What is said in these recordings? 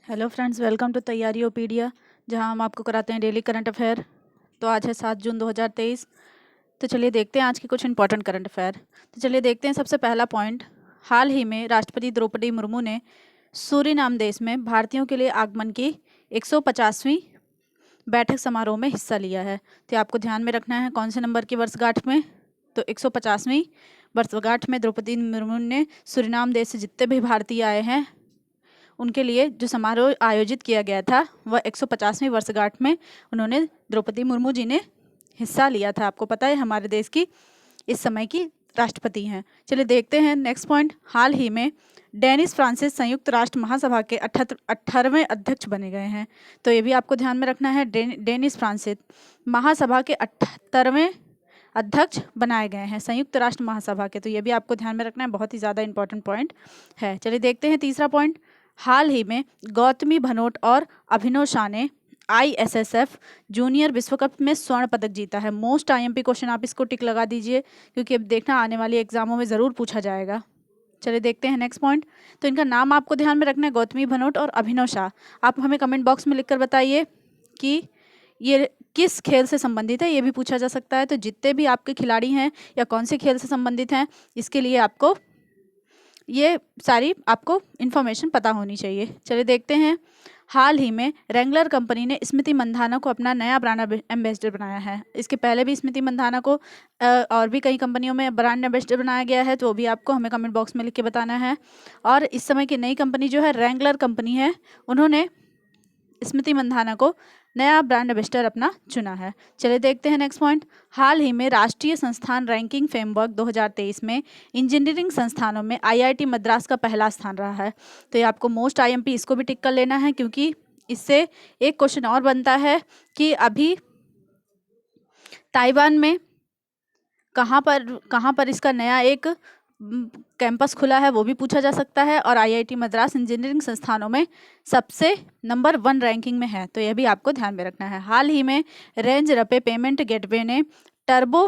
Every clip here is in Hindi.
हेलो फ्रेंड्स, वेलकम टू तैयारी ओपीडिया, जहां हम आपको कराते हैं डेली करंट अफेयर। तो आज है 7 जून 2023। तो चलिए देखते हैं आज के कुछ इंपॉर्टेंट करंट अफेयर। तो चलिए देखते हैं सबसे पहला पॉइंट। हाल ही में राष्ट्रपति द्रौपदी मुर्मू ने सूरीनाम देश में भारतीयों के लिए आगमन की 150वीं बैठक समारोह में हिस्सा लिया है। तो आपको ध्यान में रखना है कौन से नंबर की वर्षगांठ में। तो 150वीं वर्षगांठ में द्रौपदी मुर्मू ने सूरीनाम देश से जितने भी भारतीय आए हैं उनके लिए जो समारोह आयोजित किया गया था वह 150वीं वर्षगांठ में उन्होंने द्रौपदी मुर्मू जी ने हिस्सा लिया था। आपको पता है हमारे देश की इस समय की राष्ट्रपति हैं। चलिए देखते हैं नेक्स्ट पॉइंट। हाल ही में डेनिस फ्रांसिस संयुक्त राष्ट्र महासभा के 18वें अध्यक्ष बने गए हैं। तो ये भी आपको ध्यान में रखना है। डेनिस फ्रांसिस महासभा के 78वें अध्यक्ष बनाए गए हैं संयुक्त राष्ट्र महासभा के। तो ये भी आपको ध्यान में रखना है, बहुत ही ज़्यादा इंपॉर्टेंट पॉइंट है। चलिए देखते हैं तीसरा पॉइंट। हाल ही में गौतमी भनोट और अभिनव शाह ने ISSF जूनियर विश्व कप में स्वर्ण पदक जीता है। मोस्ट IMP क्वेश्चन, आप इसको टिक लगा दीजिए क्योंकि अब देखना आने वाली एग्जामों में ज़रूर पूछा जाएगा। चलिए देखते हैं नेक्स्ट पॉइंट। तो इनका नाम आपको ध्यान में रखना है, गौतमी भनोट और अभिनव शाह। आप हमें कमेंट बॉक्स में लिखकर बताइए कि ये किस खेल से संबंधित है, ये भी पूछा जा सकता है। तो जितने भी आपके खिलाड़ी हैं या कौन से खेल से संबंधित हैं, इसके लिए आपको ये सारी आपको इन्फॉर्मेशन पता होनी चाहिए। चलिए देखते हैं। हाल ही में रेंगलर कंपनी ने स्मृति मंधाना को अपना नया ब्रांड एम्बेसडर बनाया है। इसके पहले भी स्मृति मंधाना को और भी कई कंपनियों में ब्रांड एम्बेसडर बनाया गया है, तो वो भी आपको हमें कमेंट बॉक्स में लिख के बताना है। और इस समय की नई कंपनी जो है रेंगलर कंपनी है, उन्होंने स्मृति मंधाना को नया ब्रांड एम्बेसडर अपना चुना है। चलिए देखते हैं नेक्स्ट पॉइंट। हाल ही में राष्ट्रीय संस्थान रैंकिंग फ्रेमवर्क 2023 में इंजीनियरिंग संस्थानों में IIT मद्रास का पहला स्थान रहा है। तो ये आपको मोस्ट IMP इसको भी टिक कर लेना है क्योंकि इससे एक क्वेश्चन और बनता है कि अभी ताइवान में कहाँ पर इसका नया एक कैंपस खुला है, वो भी पूछा जा सकता है। और IIT मद्रास इंजीनियरिंग संस्थानों में सबसे नंबर 1 रैंकिंग में है, तो यह भी आपको ध्यान में रखना है। हाल ही में रेंज रपे पेमेंट गेटवे ने टर्बो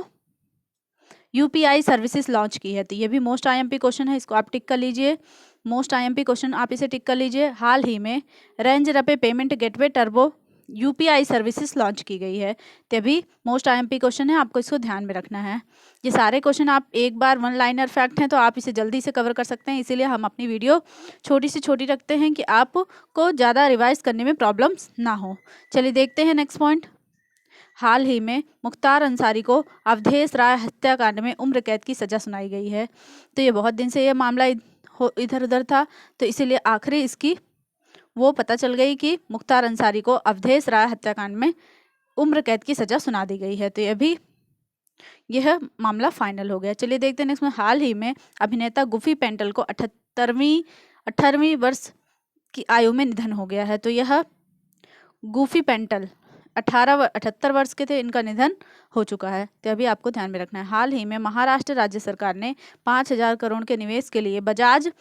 UPI सर्विसेज लॉन्च की है। तो ये भी मोस्ट IMP क्वेश्चन है, इसको आप टिक कर लीजिए। मोस्ट IMP क्वेश्चन आप इसे टिक कर लीजिए। हाल ही में रेंज रपे payment gateway turbo UPI services launch की गई है। तभी मोस्ट IMP क्वेश्चन है, आपको इसको ध्यान में रखना है। ये सारे क्वेश्चन आप एक बार 1 लाइनर फैक्ट हैं, तो आप इसे जल्दी से कवर कर सकते हैं। इसीलिए हम अपनी वीडियो छोटी से छोटी रखते हैं कि आपको ज़्यादा रिवाइज करने में प्रॉब्लम्स ना हो। चलिए देखते हैं नेक्स्ट पॉइंट। हाल ही में मुख्तार अंसारी को अवधेश राय हत्याकांड में उम्र कैद की सज़ा सुनाई गई है। तो ये बहुत दिन से ये मामला इधर उधर था, तो इसीलिए आखिरी इसकी वो पता चल गई कि मुख्तार अंसारी को अवधेश राय हत्याकांड में उम्र कैद की सज़ा सुना दी गई है। तो यह मामला फाइनल हो गया। चलिए देखते हैं नेक्स्ट में। हाल ही में अभिनेता गुफी पेंटल को 18वीं वर्ष की आयु में निधन हो गया है। तो यह गुफी पेंटल 78 वर्ष के थे, इनका निधन हो चुका है। तो अभी आपको ध्यान में रखना है। हाल ही में महाराष्ट्र राज्य सरकार ने 5,000 करोड़ के निवेश के लिए बजाज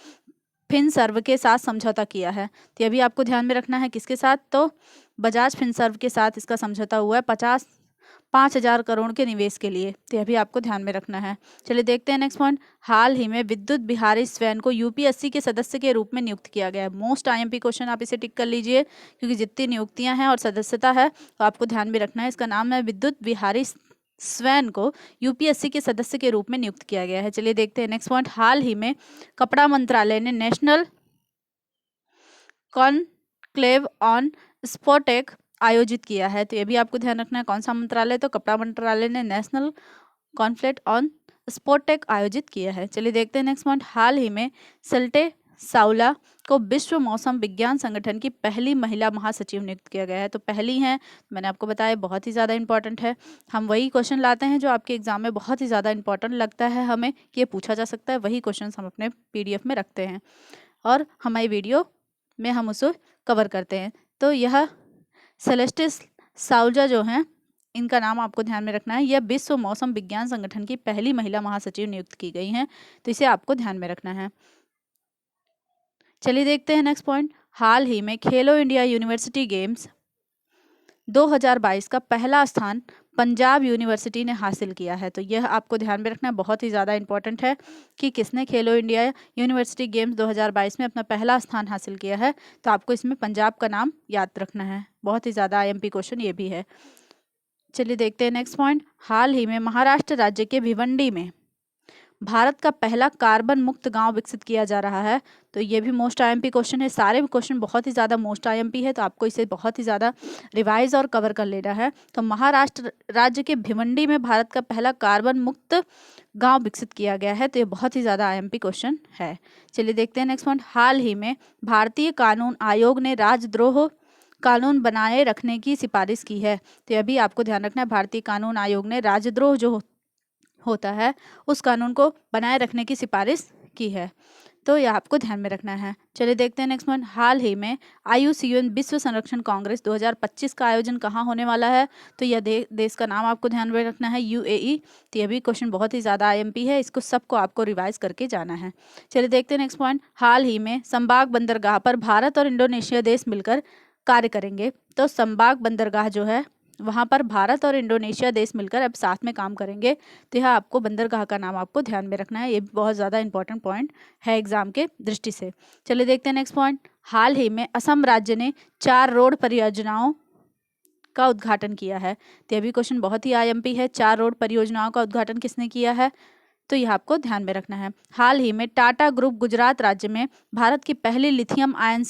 फिनसर्व के साथ समझौता किया है। तो ये भी आपको ध्यान में रखना है, किसके साथ, तो बजाज फिनसर्व के साथ इसका समझौता हुआ है 5,000 करोड़ के निवेश के लिए। तो यह भी आपको ध्यान में रखना है। चलिए देखते हैं नेक्स्ट पॉइंट। हाल ही में विद्युत बिहारी स्वैन को UPSC के सदस्य के रूप में नियुक्त किया गया है। मोस्ट IMP क्वेश्चन, आप इसे टिक कर लीजिए क्योंकि जितनी नियुक्तियां हैं और सदस्यता है तो आपको ध्यान में रखना है। इसका नाम है विद्युत बिहारी स्वैन को UPSC के सदस्य के रूप में नियुक्त किया गया है। चलिए देखते हैं नेक्स्ट पॉइंट। हाल ही में कपड़ा मंत्रालय ने नेशनल कॉन्क्लेव ऑन स्पोर्टेक आयोजित किया है। तो ये भी आपको ध्यान रखना है, कौन सा मंत्रालय, तो कपड़ा मंत्रालय ने नेशनल कॉन्फ्लिक्ट ऑन स्पोर्टेक आयोजित किया है। चलिए देखते हैं नेक्स्ट पॉइंट। हाल ही में सल्टे साउला को विश्व मौसम विज्ञान संगठन की पहली महिला महासचिव नियुक्त किया गया है। तो पहली हैं, मैंने आपको बताया, बहुत ही ज़्यादा इंपॉर्टेंट है। हम वही क्वेश्चन लाते हैं जो आपके एग्जाम में बहुत ही ज़्यादा इंपॉर्टेंट लगता है हमें कि ये पूछा जा सकता है, वही क्वेश्चन हम अपने PDF में रखते हैं और हमारी वीडियो में हम उसे कवर करते हैं। तो यह सेलेस्टिस साउल्जा जो हैं, इनका नाम आपको ध्यान में रखना है। यह विश्व मौसम विज्ञान संगठन की पहली महिला महासचिव नियुक्त की गई हैं, तो इसे आपको ध्यान में रखना है। चलिए देखते हैं नेक्स्ट पॉइंट। हाल ही में खेलो इंडिया यूनिवर्सिटी गेम्स 2022 का पहला स्थान पंजाब यूनिवर्सिटी ने हासिल किया है। तो यह आपको ध्यान में रखना बहुत ही ज़्यादा इंपॉर्टेंट है कि किसने खेलो इंडिया यूनिवर्सिटी गेम्स 2022 में अपना पहला स्थान हासिल किया है। तो आपको इसमें पंजाब का नाम याद रखना है। बहुत ही ज़्यादा IMP क्वेश्चन ये भी है। चलिए देखते हैं नेक्स्ट पॉइंट। हाल ही में महाराष्ट्र राज्य के भिवंडी में भारत का पहला कार्बन मुक्त गांव विकसित किया जा रहा है। तो ये भी मोस्ट IMP क्वेश्चन है। सारे क्वेश्चन बहुत ही ज़्यादा मोस्ट IMP है, तो आपको इसे बहुत ही ज़्यादा रिवाइज और कवर कर लेना है। तो महाराष्ट्र राज्य के भिवंडी में भारत का पहला कार्बन मुक्त गांव विकसित किया गया है। तो ये बहुत ही ज़्यादा IMP क्वेश्चन है। चलिए देखते हैं नेक्स्ट पॉइंट। हाल ही में भारतीय कानून आयोग ने राजद्रोह कानून बनाए रखने की सिफारिश की है। तो यह भी आपको ध्यान रखना है। भारतीय कानून आयोग ने राजद्रोह जो होता है उस कानून को बनाए रखने की सिफारिश की है। तो यह आपको ध्यान में रखना है। चलिए देखते हैं नेक्स्ट पॉइंट। हाल ही में IUCN विश्व संरक्षण कांग्रेस 2025 का आयोजन कहाँ होने वाला है। तो यह देश का नाम आपको ध्यान में रखना है, UAE। तो यह भी क्वेश्चन बहुत ही ज़्यादा IMP है, इसको सबको आपको रिवाइज करके जाना है। चलिए देखते हैं नेक्स्ट पॉइंट। हाल ही में संबाग बंदरगाह पर भारत और इंडोनेशिया देश मिलकर कार्य करेंगे। तो संबाग बंदरगाह जो है वहाँ पर भारत और इंडोनेशिया देश मिलकर अब साथ में काम करेंगे। तो यह आपको बंदरगाह का नाम आपको ध्यान में रखना है। ये भी बहुत ज़्यादा इंपॉर्टेंट पॉइंट है एग्जाम के दृष्टि से। चलिए देखते हैं नेक्स्ट पॉइंट। हाल ही में असम राज्य ने 4 रोड परियोजनाओं का उद्घाटन किया है। तो यह भी क्वेश्चन बहुत ही IMP है। 4 रोड परियोजनाओं का उद्घाटन किसने किया है, तो यह आपको ध्यान में रखना है। हाल ही में टाटा ग्रुप गुजरात राज्य में भारत की पहली लिथियम आयन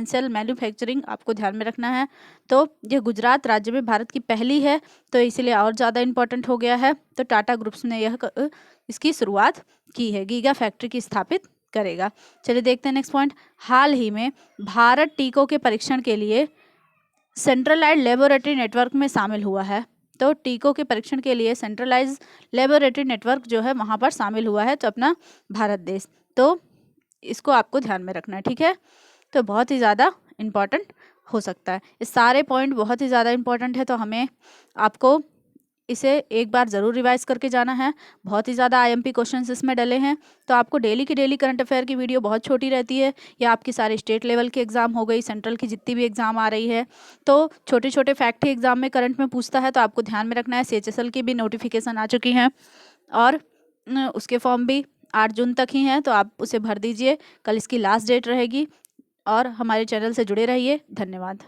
सेल मैन्युफैक्चरिंग आपको ध्यान में रखना है। तो यह गुजरात राज्य में भारत की पहली है, तो इसलिए और ज़्यादा इंपॉर्टेंट हो गया है। तो टाटा ग्रुप्स ने इसकी शुरुआत की है, गीगा फैक्ट्री की स्थापित करेगा। चलिए देखते हैं नेक्स्ट पॉइंट। हाल ही में भारत टीकों के परीक्षण के लिए सेंट्रलाइज्ड लेबोरेटरी नेटवर्क में शामिल हुआ है। तो टीकों के परीक्षण के लिए सेंट्रलाइज लेबोरेटरी नेटवर्क जो है वहाँ पर शामिल हुआ है, तो अपना भारत देश। तो इसको आपको ध्यान में रखना है, ठीक है। तो बहुत ही ज़्यादा इम्पॉर्टेंट हो सकता है। ये सारे पॉइंट बहुत ही ज़्यादा इम्पॉर्टेंट है, तो हमें आपको इसे एक बार ज़रूर रिवाइज करके जाना है। बहुत ही ज़्यादा IMP क्वेश्चंस इसमें डले हैं। तो आपको डेली की डेली करंट अफेयर की वीडियो बहुत छोटी रहती है। या आपकी सारे स्टेट लेवल के एग्जाम हो गई, सेंट्रल की जितनी भी एग्जाम आ रही है, तो छोटे छोटे फैक्ट ही एग्जाम में करंट में पूछता है, तो आपको ध्यान में रखना है। CHSL की भी नोटिफिकेशन आ चुकी हैं और उसके फॉर्म भी 8 जून तक ही हैं, तो आप उसे भर दीजिए। कल इसकी लास्ट डेट रहेगी और हमारे चैनल से जुड़े रहिए। धन्यवाद।